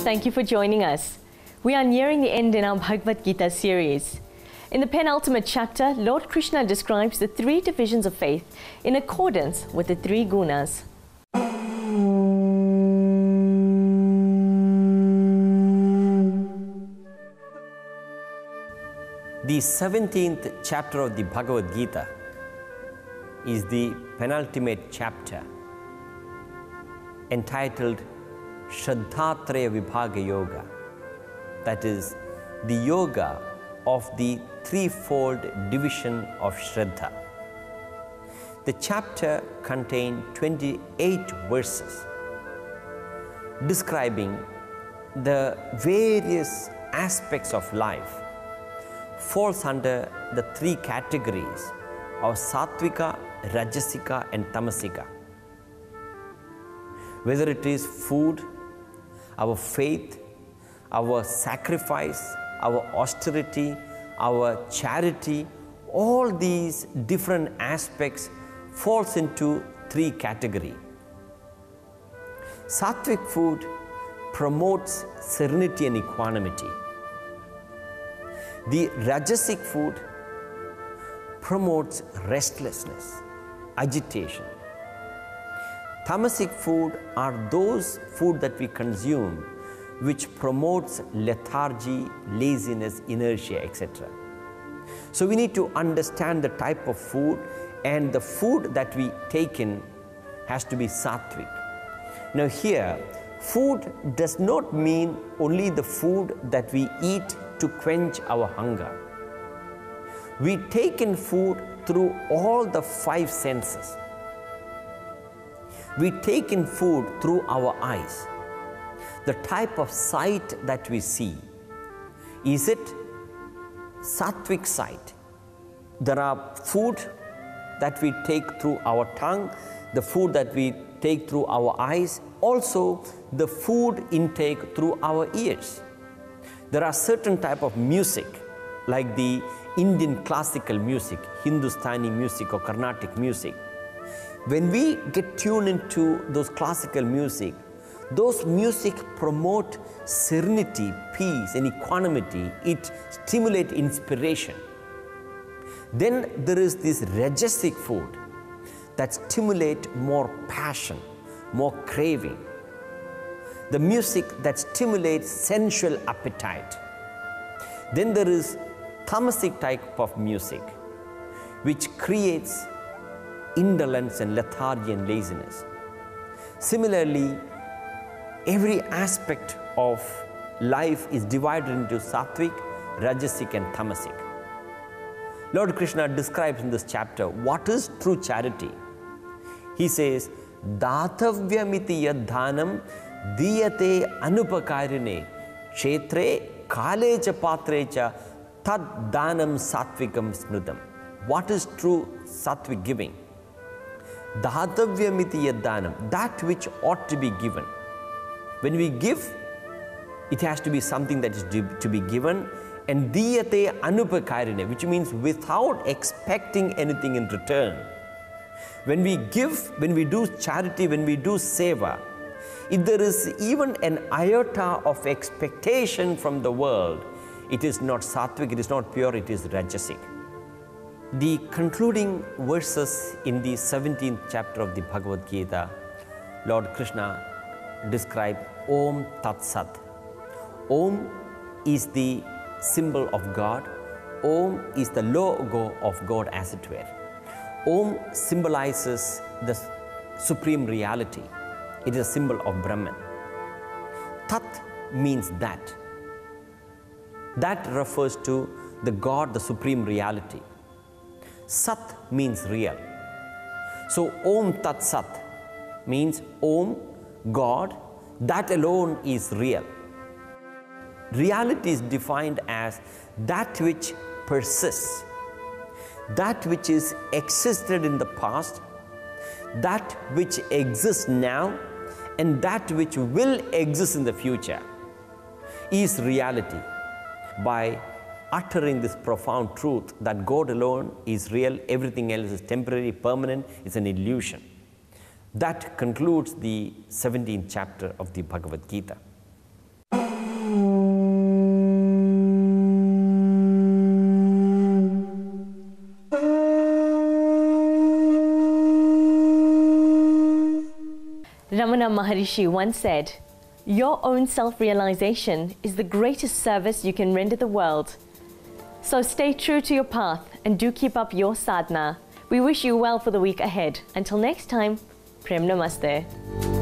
thank you for joining us. We are nearing the end in our Bhagavad Gita series. In the penultimate chapter, Lord Krishna describes the three divisions of faith in accordance with the three gunas. The 17th chapter of the Bhagavad Gita is the penultimate chapter entitled Shraddhatraya Vibhaga Yoga, that is, the yoga of the threefold division of Shraddha. The chapter contained 28 verses describing the various aspects of life, falls under the three categories of Sattvika, Rajasika and Tamasika. Whether it is food, our faith, our sacrifice, our austerity, our charity, all these different aspects falls into three categories. Sattvic food promotes serenity and equanimity. The Rajasic food promotes restlessness, agitation. Tamasic food are those food that we consume which promotes lethargy, laziness, inertia, etc. So we need to understand the type of food, and the food that we take in has to be sattvic. Now here, food does not mean only the food that we eat to quench our hunger. We take in food through all the five senses. We take in food through our eyes. The type of sight that we see, is it sattvic sight? There are food that we take through our tongue, the food that we take through our eyes, also the food intake through our ears. There are certain type of music, like the Indian classical music, Hindustani music or Carnatic music. When we get tuned into those classical music, those music promote serenity, peace and equanimity. It stimulates inspiration. Then there is this Rajasic food that stimulates more passion, more craving. The music that stimulates sensual appetite. Then there is Tamasic type of music, which creates indolence and lethargy and laziness. Similarly, every aspect of life is divided into Sattvic, Rajasic and Tamasic. Lord Krishna describes in this chapter what is true charity. He says, Datavyamiti yadhanam diyate anupakarine kshetre kalecha patrecha tad danam sattvikam smritam. What is true sattvic giving? Datavyamiti yadhanam, that which ought to be given. When we give, it has to be something that is to be given. And diyate anupakarine, which means without expecting anything in return. When we give, when we do charity, when we do seva, if there is even an iota of expectation from the world, it is not sattvic, it is not pure, it is rajasic. The concluding verses in the 17th chapter of the Bhagavad Gita, Lord Krishna described Om Tat Sat. Om is the symbol of God. Om is the logo of God, as it were. Om symbolizes the supreme reality. It is a symbol of Brahman. Tat means that. That refers to the God, the supreme reality. Sat means real. So Om Tat Sat means Om, God, that alone is real. Reality is defined as that which persists, that which is existed in the past, that which exists now, and that which will exist in the future is reality. By uttering this profound truth that God alone is real, everything else is temporary, permanent, it's an illusion. That concludes the 17th chapter of the Bhagavad Gita. Ramana Maharishi once said, "Your own self-realization is the greatest service you can render the world." So stay true to your path and do keep up your sadhana. We wish you well for the week ahead. Until next time, Prem Namaste.